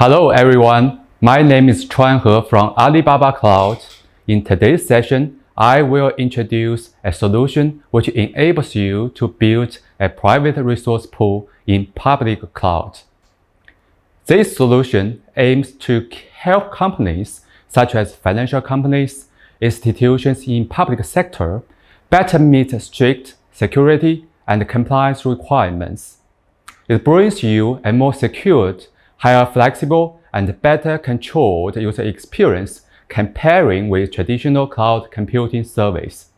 Hello everyone, my name is Chuan He from Alibaba Cloud. In today's session, I will introduce a solution which enables you to build a private resource pool in public cloud. This solution aims to help companies such as financial companies, institutions in public sector better meet strict security and compliance requirements. It brings you a more secured, higher flexible, and better controlled user experience comparing with traditional cloud computing service.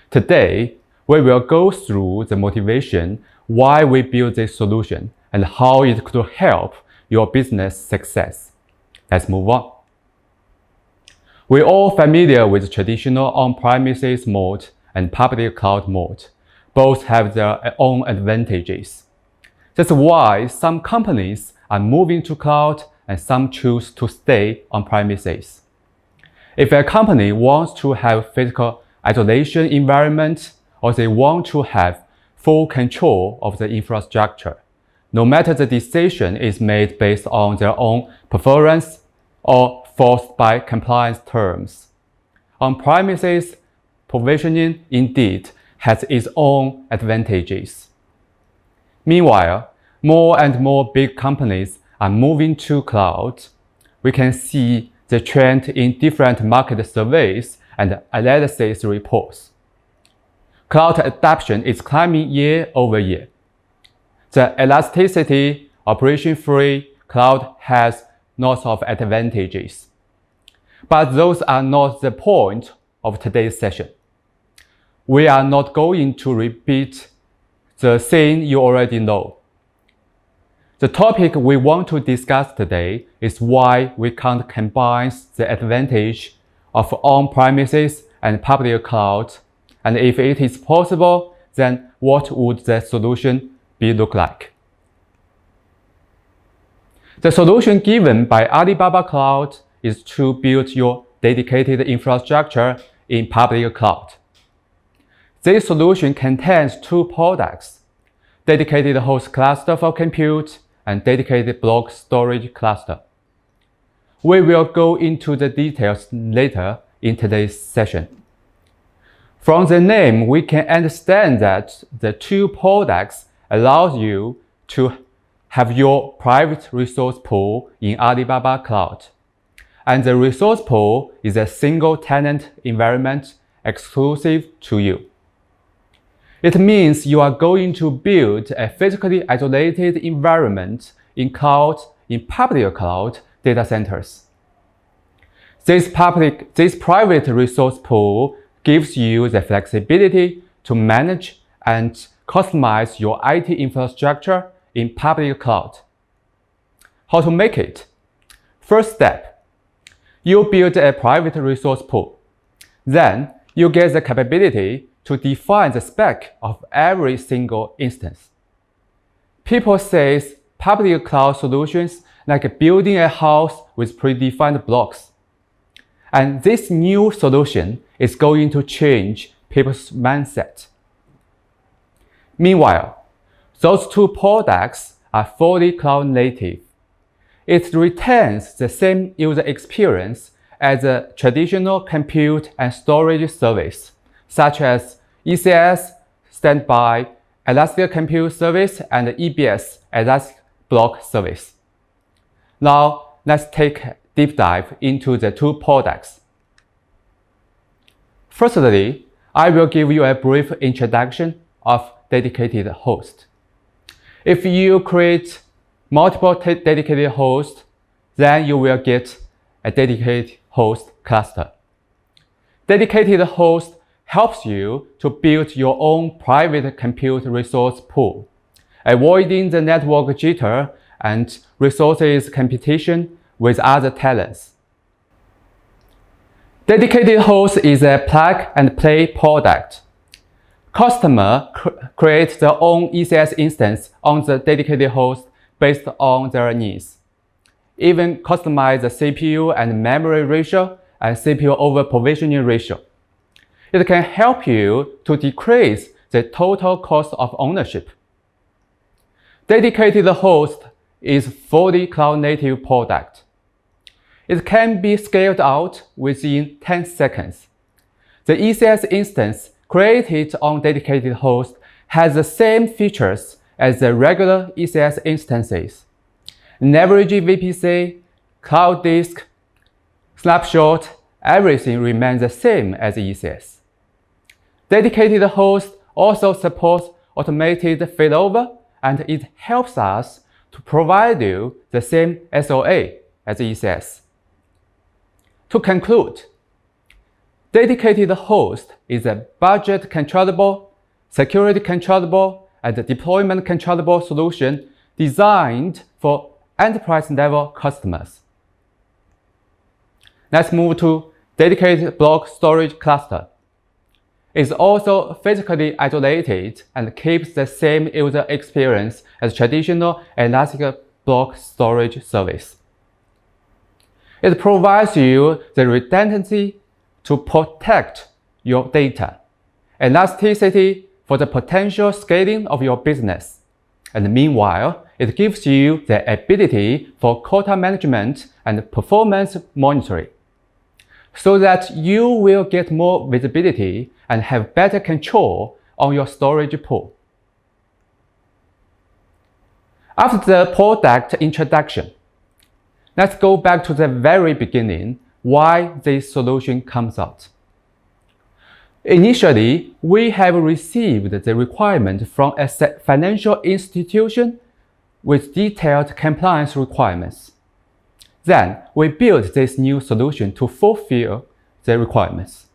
Today, we will go through the motivation why we built this solution and how it could help your business success. Let's move on. We're all familiar with traditional on-premises mode and public cloud mode. Both have their own advantages. That's why some companies are moving to cloud and some choose to stay on premises. If a company wants to have physical isolation environment or they want to have full control of the infrastructure, no matter the decision is made based on their own preference or forced by compliance terms. On-premises provisioning indeed has its own advantages. Meanwhile, more and more big companies are moving to cloud. We can see the trend in different market surveys and analysis reports. Cloud adoption is climbing year over year. The elasticity, operation-free cloud has lots of advantages. But those are not the point of today's session. We are not going to repeat the thing you already know. The topic we want to discuss today is why we can't combine the advantage of on-premises and public cloud, and if it is possible, then what would the solution look like? The solution given by Alibaba Cloud is to build your dedicated infrastructure in public cloud. This solution contains two products: dedicated host cluster for compute and dedicated block storage cluster. We will go into the details later in today's session. From the name, we can understand that the two products allow you to have your private resource pool in Alibaba Cloud. And the resource pool is a single tenant environment exclusive to you. It means you are going to build a physically isolated environment in public cloud data centers. This private resource pool gives you the flexibility to manage and customize your IT infrastructure in public cloud. How to make it? First step, you build a private resource pool. Then you get the capability to define the spec of every single instance. People say public cloud solutions like building a house with predefined blocks. And this new solution is going to change people's mindset. Meanwhile, those two products are fully cloud native. It retains the same user experience as a traditional compute and storage service, such as ECS, Standby, Elastic Compute Service, and EBS, Elastic Block Service. Now, let's take a deep dive into the two products. Firstly, I will give you a brief introduction of dedicated host. If you create multiple dedicated hosts, then you will get a dedicated host cluster. Dedicated host helps you to build your own private compute resource pool, avoiding the network jitter and resources competition with other tenants. Dedicated host is a plug-and-play product. Customers create their own ECS instance on the dedicated host based on their needs. Even customize the CPU and memory ratio and CPU over provisioning ratio. It can help you to decrease the total cost of ownership. Dedicated host is fully cloud-native product. It can be scaled out within 10 seconds. The ECS instance created on dedicated host has the same features as the regular ECS instances. Leverage VPC, cloud disk, snapshot, everything remains the same as ECS. Dedicated host also supports automated failover, and it helps us to provide you the same SLA as ECS. To conclude, dedicated host is a budget controllable, security controllable, and deployment controllable solution designed for enterprise-level customers. Let's move to dedicated block storage cluster. It's also physically isolated and keeps the same user experience as traditional elastic block storage service. It provides you the redundancy to protect your data, elasticity for the potential scaling of your business, and meanwhile, it gives you the ability for quota management and performance monitoring, so that you will get more visibility and have better control on your storage pool. After the product introduction, let's go back to the very beginning, why this solution comes out. Initially, we have received the requirement from a financial institution with detailed compliance requirements. Then, we built this new solution to fulfill the requirements.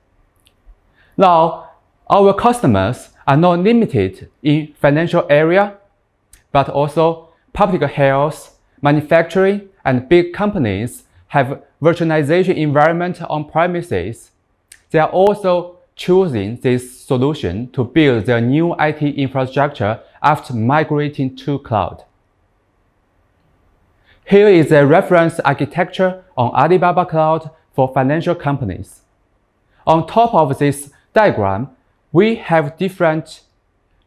Now, our customers are not limited in financial area, but also public health, manufacturing, and big companies have virtualization environment on premises. They are also choosing this solution to build their new IT infrastructure after migrating to cloud. Here is a reference architecture on Alibaba Cloud for financial companies. On top of this diagram, we have different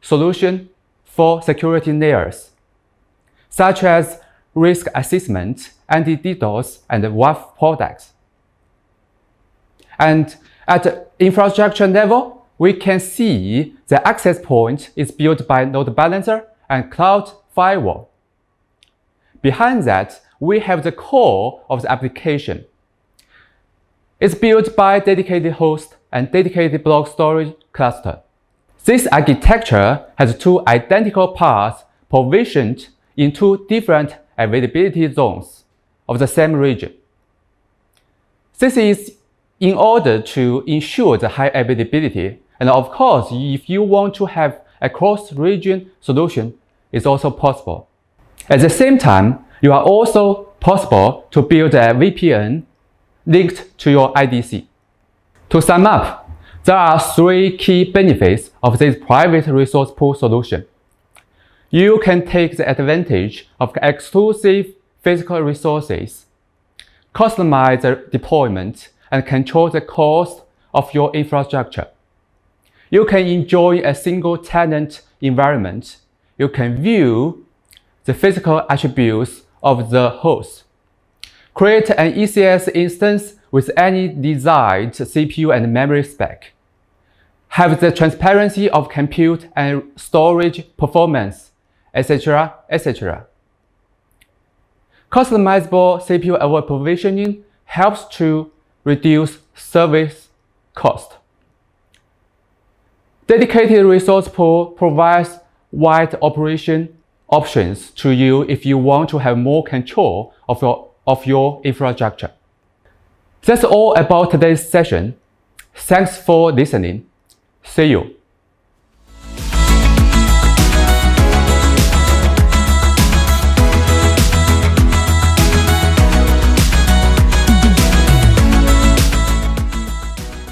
solutions for security layers, such as risk assessment, anti-DDoS, and WAF products. And at the infrastructure level, we can see the access point is built by load balancer and cloud firewall. Behind that, we have the core of the application. It's built by dedicated host and dedicated block storage cluster. This architecture has two identical paths provisioned in two different availability zones of the same region. This is in order to ensure the high availability, and of course, if you want to have a cross-region solution, it's also possible. At the same time, you are also possible to build a VPN linked to your IDC. To sum up, there are three key benefits of this private resource pool solution. You can take the advantage of exclusive physical resources, customize the deployment, and control the cost of your infrastructure. You can enjoy a single tenant environment. You can view the physical attributes of the host. Create an ECS instance with any desired CPU and memory spec. Have the transparency of compute and storage performance, etc., etc. Customizable CPU-aware provisioning helps to reduce service cost. Dedicated resource pool provides wide operation options to you if you want to have more control of your infrastructure. That's all about today's session. Thanks for listening. See you.